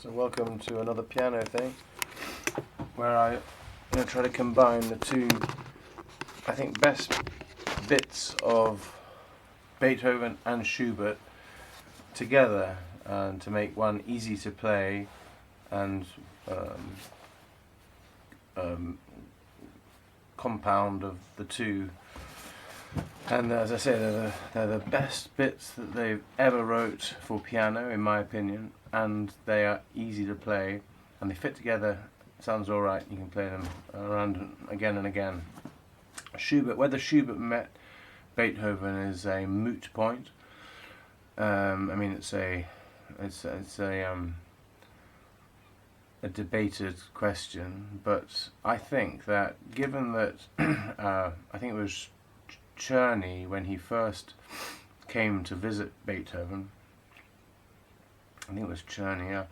So welcome to another piano thing, where I'm going to try to combine the two, I think, best bits of Beethoven and Schubert together, and to make one easy to play and compound of the two. And as I say, they're the best bits that they've ever wrote for piano, in my opinion, and they are easy to play, and they fit together. Sounds all right. You can play them around again and again. Whether Schubert met Beethoven is a moot point. I mean, it's a debated question, but I think that given that I think it was Czerny, when he first came to visit Beethoven, I think it was Czerny, yeah,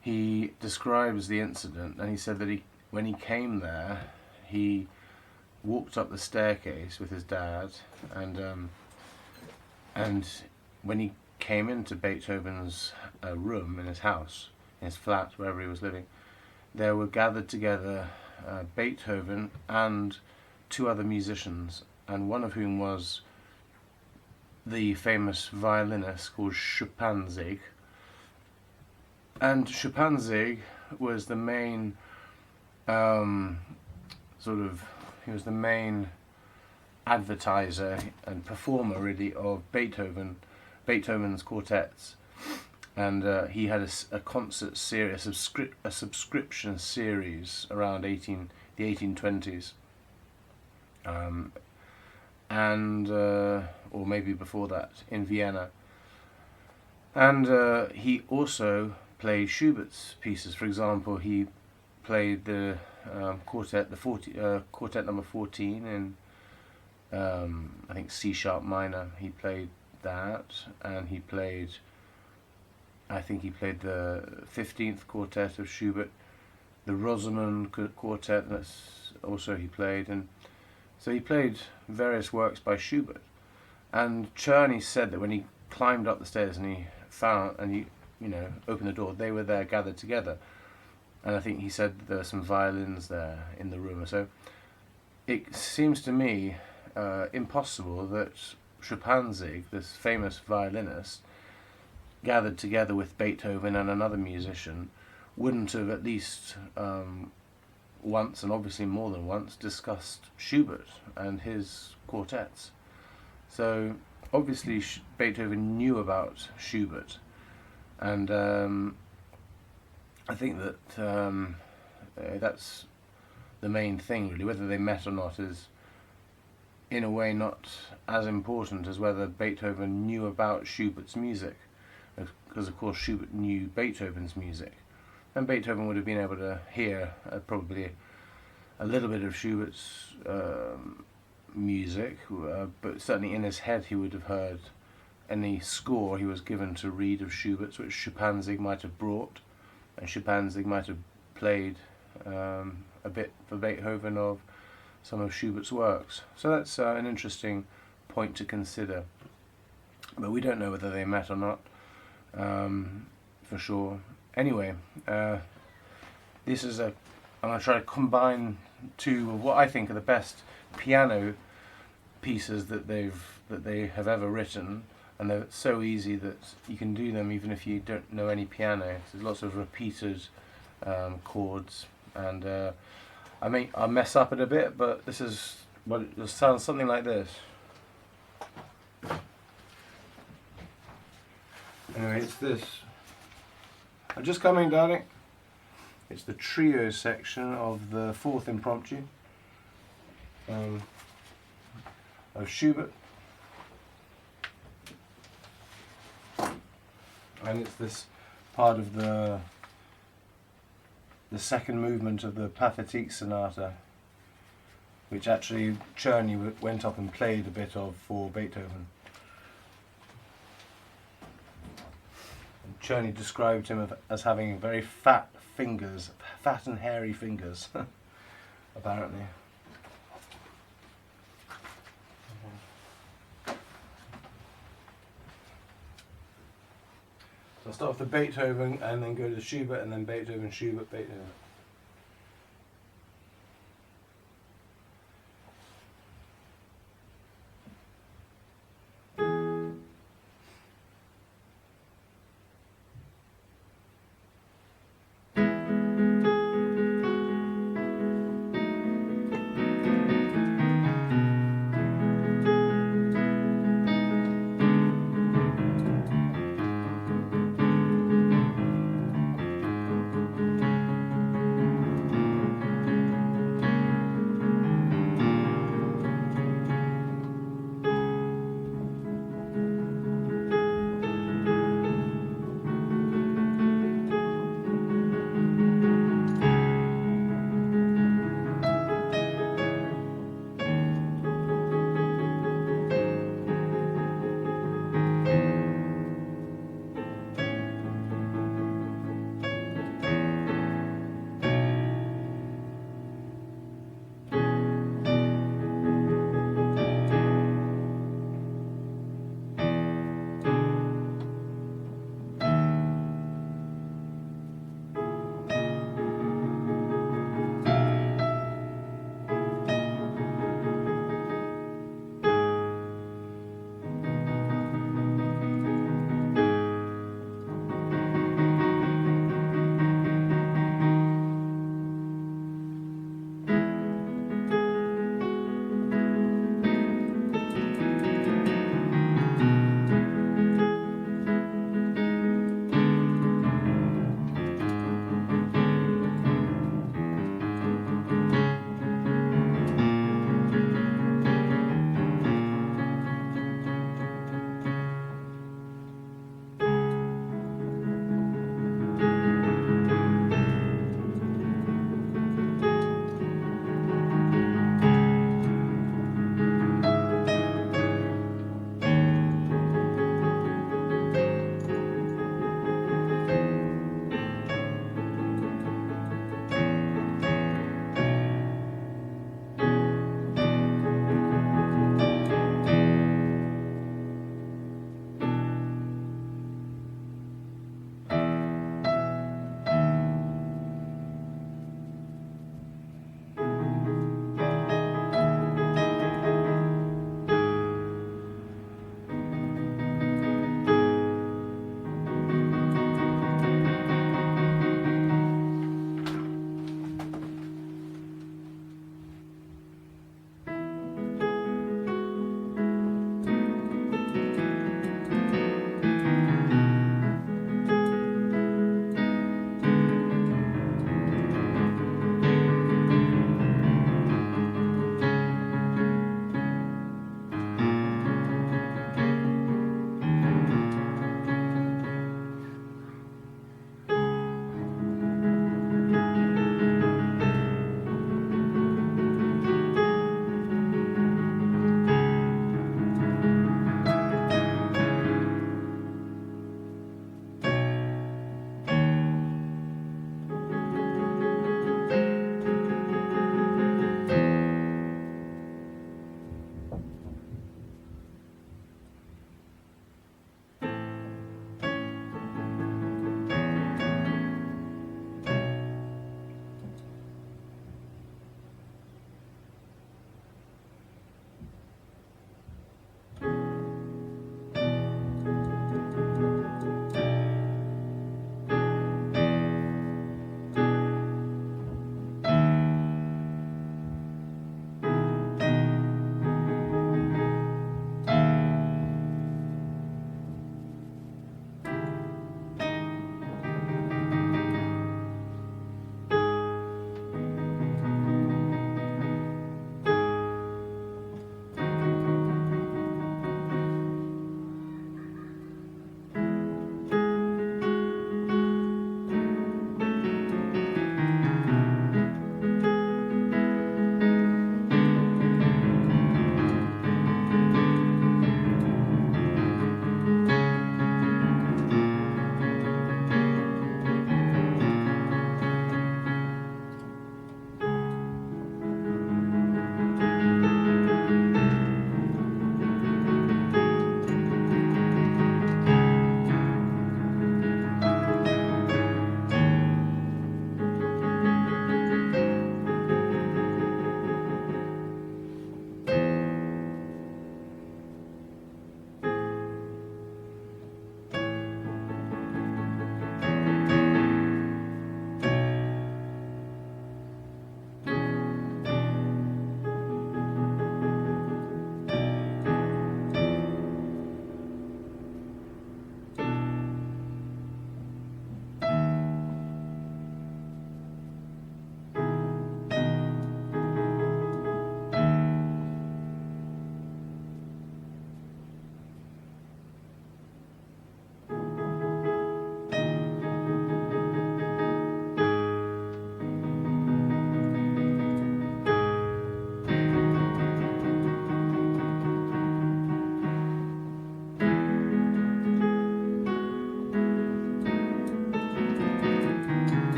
he describes the incident, and he said that when he came there, he walked up the staircase with his dad, and when he came into Beethoven's room in his house, in his flat, wherever he was living, there were gathered together Beethoven and two other musicians, and one of whom was the famous violinist called Schuppanzig. And Schuppanzig was the main he was the main advertiser and performer, really, of Beethoven's quartets. And he had a concert series, a subscription series around the 1820s, or maybe before that, in Vienna. And he also played Schubert's pieces. For example, he played the quartet, quartet number 14 in I think C sharp minor. He played that, and I think he played the 15th quartet of Schubert, the Rosamund quartet. That's also he played, and so he played various works by Schubert. And Czerny said that when he climbed up the stairs and he opened the door, they were there gathered together. And I think he said there were some violins there in the room. So it seems to me impossible that Schuppanzig, this famous violinist, gathered together with Beethoven and another musician, wouldn't have at least once, and obviously more than once, discussed Schubert and his quartets. So obviously Beethoven knew about Schubert, and I think that that's the main thing, really. Whether they met or not is, in a way, not as important as whether Beethoven knew about Schubert's music, because of course Schubert knew Beethoven's music, and Beethoven would have been able to hear probably a little bit of Schubert's music, but certainly in his head he would have heard any score he was given to read of Schubert's, which Schuppanzig might have brought, and Schuppanzig might have played a bit for Beethoven of some of Schubert's works. So that's an interesting point to consider. But we don't know whether they met or not, for sure. Anyway, I'm going to try to combine two of what I think are the best piano pieces that they have ever written, and they're so easy that you can do them even if you don't know any piano. There's lots of repeated chords, and I'll mess up it a bit, but this is what it sounds something like this. Anyway, it's this. I'm just coming, darling. It's the trio section of the fourth impromptu of Schubert, and it's this part of the second movement of the Pathetique Sonata, which actually Czerny went up and played a bit of for Beethoven. And Czerny described him as having very fat fingers, fat and hairy fingers, apparently. So I'll start with the Beethoven and then go to Schubert and then Beethoven, Schubert, Beethoven.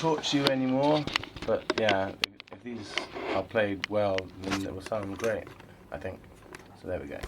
torture you anymore, but yeah, if these are played well, then it will sound great, I think. So there we go.